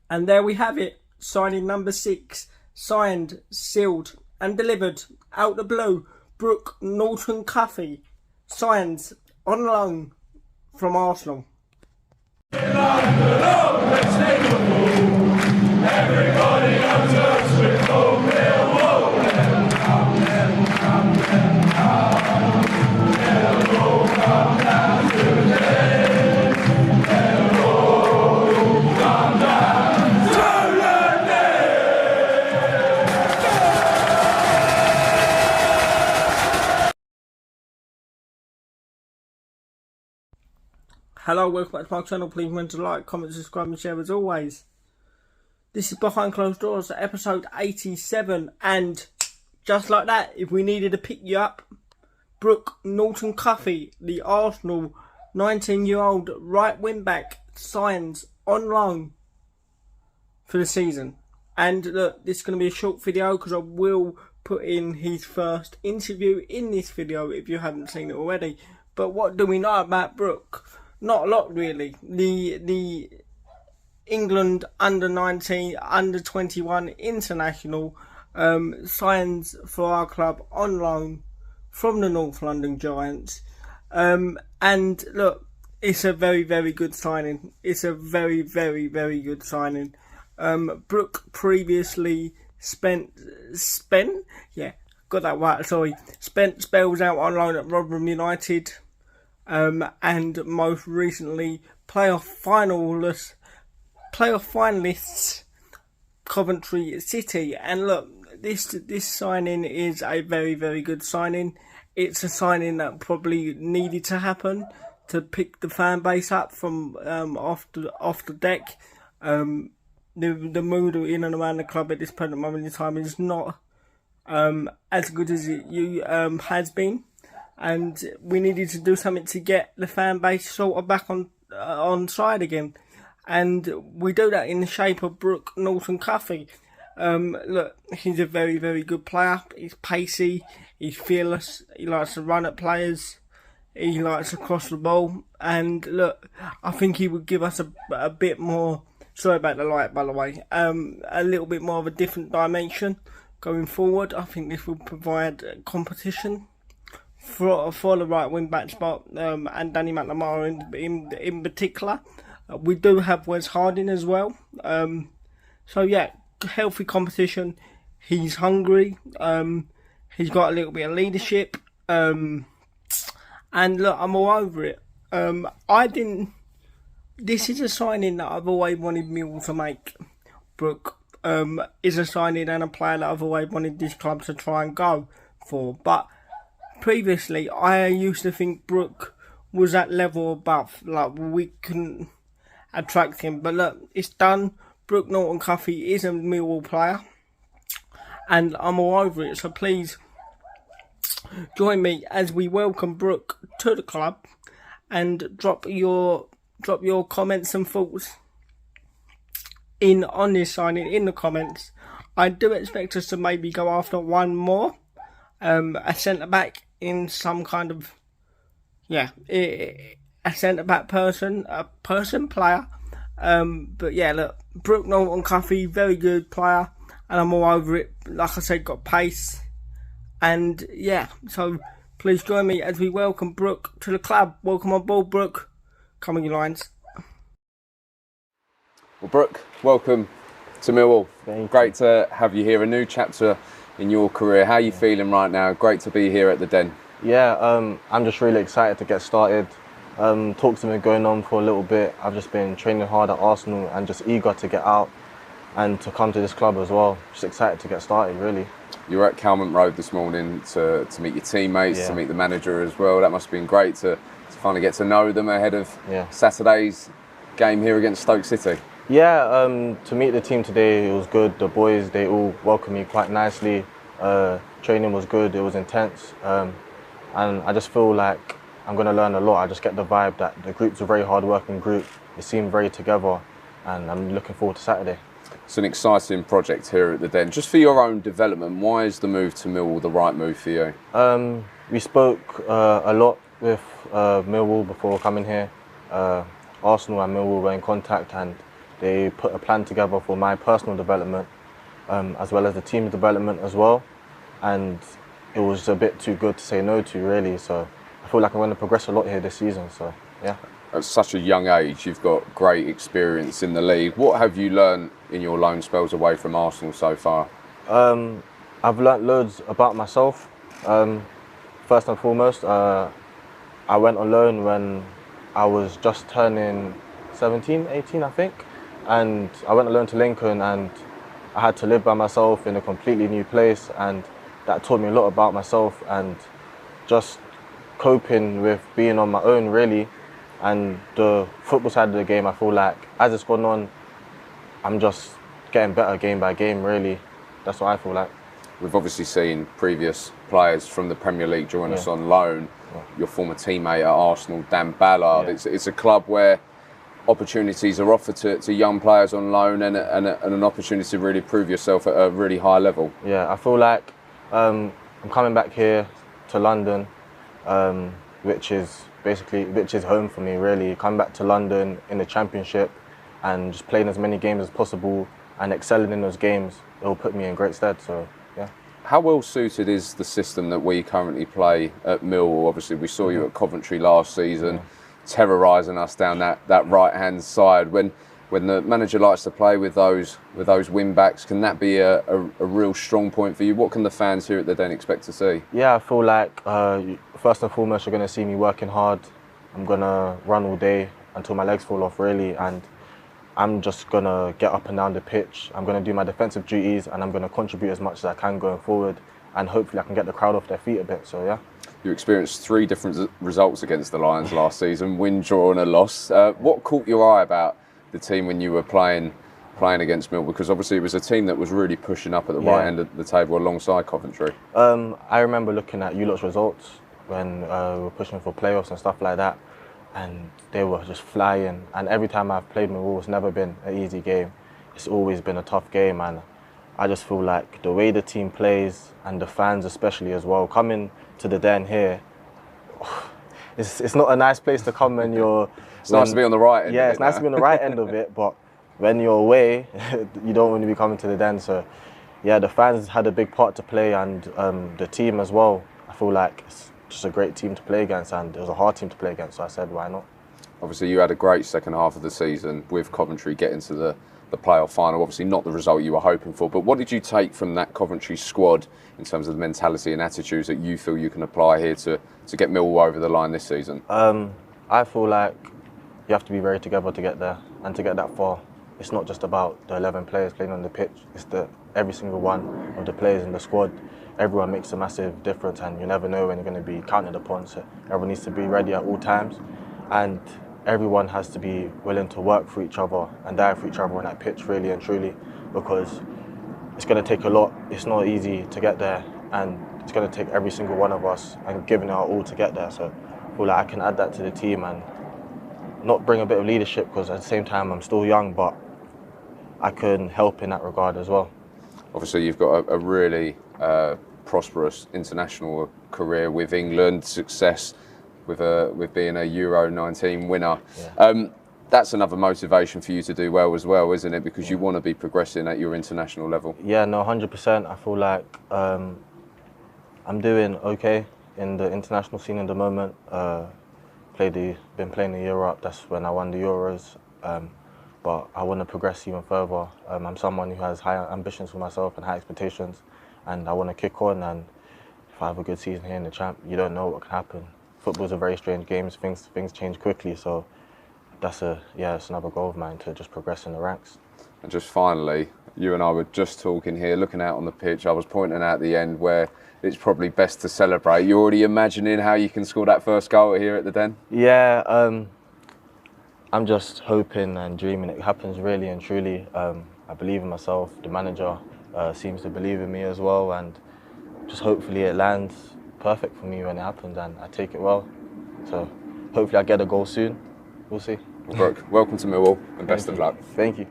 And there we have it, signing number 6, signed, sealed and delivered out the blue. Brooke Norton-Cuffy signs on loan from Arsenal. Everybody knows us with Hello, welcome back to my channel. Please remember to like, comment, subscribe and share as always. This is Behind Closed Doors, episode 87, and just like that, if we needed to pick you up, Brooke Norton-Cuffy, the Arsenal 19-year-old right wing back, signs on loan for the season. And look, this is going to be a short video because I will put in his first interview in this video if you haven't seen it already. But what do we know about Brooke? Not a lot really. The England under-19, under-21 international signs for our club on loan from the North London Giants. And look, it's a very, very good signing. It's a very, very, very good signing. Brooke previously spent spells out on loan at Rotherham United. And most recently playoff finalists Coventry City. And look, this signing is a very, very good signing. It's a signing that probably needed to happen to pick the fan base up from off the deck. The mood in and around the club at this present moment in time is not as good as it has been. And we needed to do something to get the fan base sort of back on side again. And we do that in the shape of Brooke Norton-Cuffy. Look, he's a very, very good player. He's pacey, he's fearless, he likes to run at players, he likes to cross the ball. And look, I think he would give us a bit more, sorry about the light by the way, a little bit more of a different dimension going forward. I think this will provide competition for the right wing back spot, and Danny McNamara in particular. We do have Wes Harding as well. So yeah, healthy competition. He's hungry. He's got a little bit of leadership. And look, I'm all over it. This is a signing that I've always wanted Millwall to make. Brooke is a signing and a player that I've always wanted this club to try and go for. But previously, I used to think Brooke was that level above, like we couldn't attract him. But look, it's done. Brooke Norton-Cuffy is a Millwall player, and I'm all over it. So please join me as we welcome Brooke to the club, and drop your comments and thoughts on this signing in the comments. I do expect us to maybe go after one more, a centre back in some kind of, a centre back player. But yeah, look, Brooke Norton-Cuffy, very good player, and I'm all over it. Like I said, got pace, and yeah, so please join me as we welcome Brooke to the club. Welcome on board, Brooke. Come on, your lines. Well, Brooke, welcome to Millwall. Great to have you here. A new chapter in your career. How are you feeling right now? Great to be here at the Den. Yeah, I'm just really excited to get started. Talks have been going on for a little bit. I've just been training hard at Arsenal and just eager to get out and to come to this club as well. Just excited to get started, really. You were at Calmont Road this morning to meet your teammates, to meet the manager as well. That must have been great to finally get to know them ahead of Saturday's game here against Stoke City. Yeah, to meet the team today, it was good. The boys, they all welcomed me quite nicely. Training was good, it was intense. And I just feel like I'm going to learn a lot. I just get the vibe that the group's a very hard-working group. They seem very together, and I'm looking forward to Saturday. It's an exciting project here at the Den. Just for your own development, why is the move to Millwall the right move for you? We spoke a lot with Millwall before coming here. Arsenal and Millwall were in contact, and They put a plan together for my personal development, as well as the team's development as well. And it was a bit too good to say no to, really. So I feel like I'm going to progress a lot here this season. So yeah. At such a young age, you've got great experience in the league. What have you learned in your loan spells away from Arsenal so far? I've learnt loads about myself. First and foremost, I went on loan when I was just turning 17, 18, I think. And I went on loan to Lincoln, and I had to live by myself in a completely new place, and that taught me a lot about myself and just coping with being on my own, really. And the football side of the game, I feel like as it's gone on, I'm just getting better game by game, really. That's what I feel like. We've obviously seen previous players from the Premier League join us on loan. Your former teammate at Arsenal, Dan Ballard. It's a club where opportunities are offered to young players on loan and an opportunity to really prove yourself at a really high level. Yeah, I feel like I'm coming back here to London, which is home for me, really. Coming back to London in the Championship and just playing as many games as possible and excelling in those games, it will put me in great stead. So yeah. How well suited is the system that we currently play at Millwall? Obviously, we saw you at Coventry last season, terrorising us down that right-hand side. When the manager likes to play with those wing backs, can that be a real strong point for you? What can the fans here at the Den expect to see? Yeah, I feel like first and foremost, you're going to see me working hard. I'm going to run all day until my legs fall off, really, and I'm just going to get up and down the pitch. I'm going to do my defensive duties, and I'm going to contribute as much as I can going forward, and hopefully I can get the crowd off their feet a bit. So yeah. You experienced 3 different results against the Lions last season: win, draw, and a loss. What caught your eye about the team when you were playing against Mill? Because obviously it was a team that was really pushing up at the right end of the table alongside Coventry. I remember looking at you lot's results when we were pushing for playoffs and stuff like that, and they were just flying. And every time I've played Millwall, it's never been an easy game. It's always been a tough game, and I just feel like the way the team plays, and the fans especially as well, coming to the Den here, it's not a nice place to come when you're... It's nice to be on the right end. Yeah, it's nice to be on the right end of it, but when you're away, you don't want to be coming to the Den. So yeah, the fans had a big part to play, and the team as well. I feel like it's just a great team to play against, and it was a hard team to play against, so I said, why not? Obviously, you had a great second half of the season with Coventry getting to the playoff final. Obviously, not the result you were hoping for, but what did you take from that Coventry squad in terms of the mentality and attitudes that you feel you can apply here to get Millwall over the line this season? I feel like you have to be very together to get there, and to get that far. It's not just about the 11 players playing on the pitch, it's every single one of the players in the squad. Everyone makes a massive difference, and you never know when you're going to be counted upon, so everyone needs to be ready at all times, and everyone has to be willing to work for each other and die for each other on that pitch, really and truly, because it's going to take a lot. It's not easy to get there, and it's going to take every single one of us and giving our all to get there. So I feel like I can add that to the team and not bring a bit of leadership, because at the same time I'm still young, but I can help in that regard as well. Obviously, you've got a really prosperous international career with England, success with being a Euro 19 winner. Yeah. That's another motivation for you to do well as well, isn't it? Because you want to be progressing at your international level. Yeah, no, 100%. I feel like I'm doing okay in the international scene at the moment. Been playing in Europe. That's when I won the Euros. But I want to progress even further. I'm someone who has high ambitions for myself and high expectations, and I want to kick on. And if I have a good season here in the Champ, you don't know what can happen. Football's a very strange game. Things change quickly. So it's another goal of mine to just progress in the ranks. And just finally, you and I were just talking here, looking out on the pitch. I was pointing out at the end where it's probably best to celebrate. You're already imagining how you can score that first goal here at the Den? Yeah, I'm just hoping and dreaming it happens, really and truly. I believe in myself. The manager seems to believe in me as well, and just hopefully it lands perfect for me when it happens and I take it well. So hopefully I get a goal soon. We'll see. Brooke, welcome to Millwall and best of luck. Thank you.